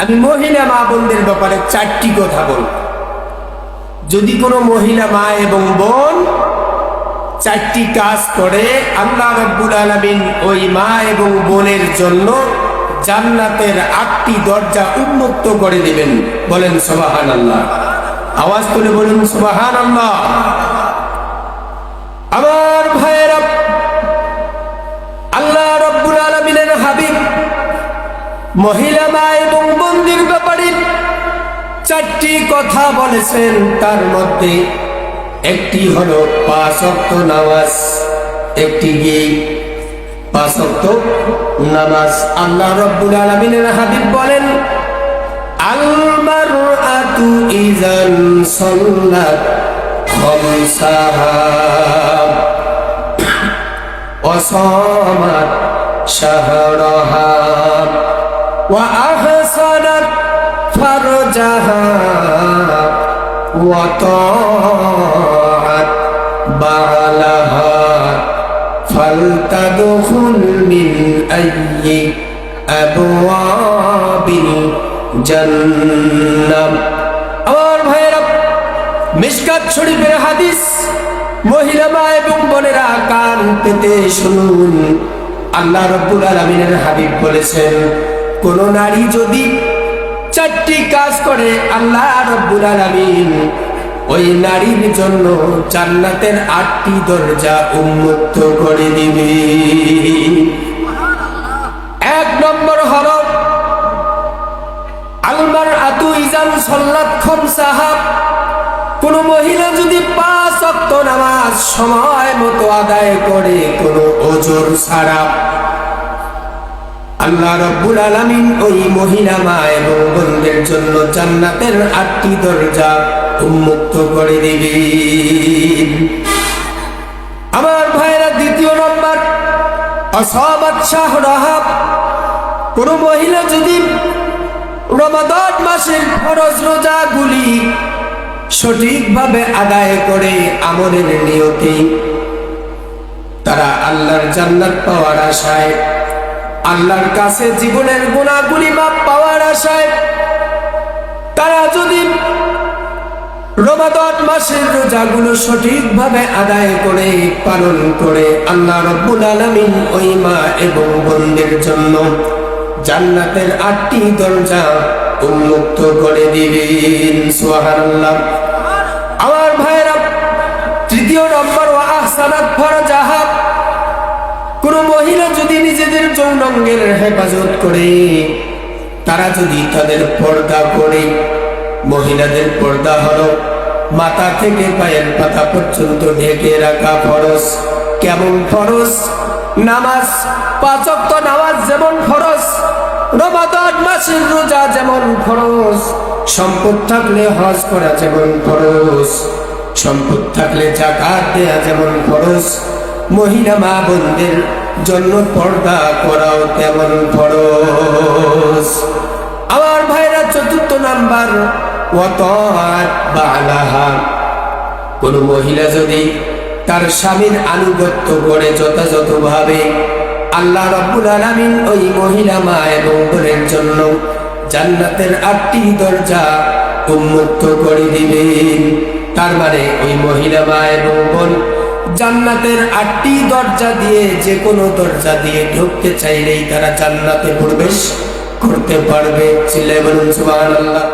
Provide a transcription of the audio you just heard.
আমি মহিলা মা বোনদের ব্যাপারে চারটি কথা বলব। যদি কোনো মহিলা মা এবং বোন চারটি কাজ করে, আল্লাহ রাব্বুল আলামিন ওই মা এবং বোনের জন্য জান্নাতের 8টি দরজা উন্মুক্ত করে দিবেন। বলেন সুবহানাল্লাহ। আওয়াজ তুলে বলুন সুবহানাল্লাহ। আমার ভাইয়েরা, আল্লাহ রাব্বুল আলামিনের হাবিব মহিলা মা এবং বোনদের ব্যাপারে চারটি কথা বলেছেন। তার মধ্যে একটি হলো 5 ওয়াক্ত নামাজ। একটি কি 5 ওয়াক্ত নামাজ। আল্লাহ রাব্বুল আলামিনের হাবিব বলেন, আল মারআতু ইযান সাল্লাত খামসাহা ওয়া সামাত শাহরাহা ওয়া আহসানাত ফারজাহা ওয়া তাআত বালাহা ফালতাদখুল মিন আইয়ি আবওয়াবিল জান্নাহ। আমার ভাইয়েরা, মিশকাত শরীফের হাদিস। মহিলা মা এবং বোনেরা কান পেতে শুনুন। আল্লাহ রাব্বুল আলামিনের হাবিব বলেছেন, কোন নারী যদি চারটি কাজ করে, আল্লাহ রাব্বুল আলামিন ওই নারীর জন্য জান্নাতের 8টি দরজা উন্মুক্ত করে দিবে। 1 নম্বর হলো আল মারআতু ইযান সাল্লাত খামসাহা। কোন মহিলা যদি 5 ওয়াক্ত নামাজ সময় মতো আদায় করে, কোন ওজর ছাড়া, আল্লাহ রাব্বুল আলামিন ওই মহিলা মা এবং বোনদের জন্য জান্নাতের 8টি দরজা উন্মুক্ত করে দিবেন। আমার ভাইরা, 2 নম্বর আসাবাত শাহরাহা। কোন মহিলা যদি রমাদান মাসের ফরজ রোজাগুলি সঠিকভাবে আদায় করে, আমলের নিয়তে, তারা আল্লাহর জান্নাত পাওয়ার আশায়, আল্লাহর কাছে জীবনের গুনাহগুলি মাপ পাওয়ার আশায়, তারা যদি রমাদান মাসের রোজাগুলো সঠিকভাবে আদায় করে, পালন করে, আল্লাহ রাব্বুল আলামিন ওই মা এবং বোনদের জন্য জান্নাতের 8টি দরজা উন্মুক্ত করে দিবেন। সুবহানাল্লাহ। আমার ভাইরা, 3 নম্বর ওয়া আহসানাত ফারজাহা। কোন মহিলা যদি নিজেদের যৌনাঙ্গের হেফাজত করে, তারা যদি তাদের পর্দা করে, মহিলাদের পর্দা হলো মাথা থেকে পায়ের পাতা পর্যন্ত ঢেকে রাখা ফরজ। কেমন ফরজ? নামাজ, 5 ওয়াক্ত নামাজ যেমন ফরজ, রমাদান মাসের রোজা যেমন ফরজ, সম্পদ থাকলে হজ করা যেমন ফরজ, সম্পদ থাকলে যাকাত দেয়া যেমন ফরজ, মহিলা মা বোনদের জন্য পর্দা করাও তেমন ফরজ। আমার ভাইরা, 4 নাম্বার ওয়া তাআত বালাহা। কোন মহিলা যদি তার স্বামীর আনুগত্য করে যথাযথভাবে, আল্লাহ রাব্বুল আলামিন ওই মহিলা মা এবং বোনের জন্য জান্নাতের 8টি দরজা উন্মুক্ত করে দিবেন। তার মানে ওই মহিলা মা এবং বোন জান্নাতের 8টি দরজা দিয়ে যে কোনো দরজা দিয়ে ঢুকতে চাইলেই তারা জান্নাতে প্রবেশ করতে পারবে। চিল্লায়ে বলুন সুবহানাল্লাহ।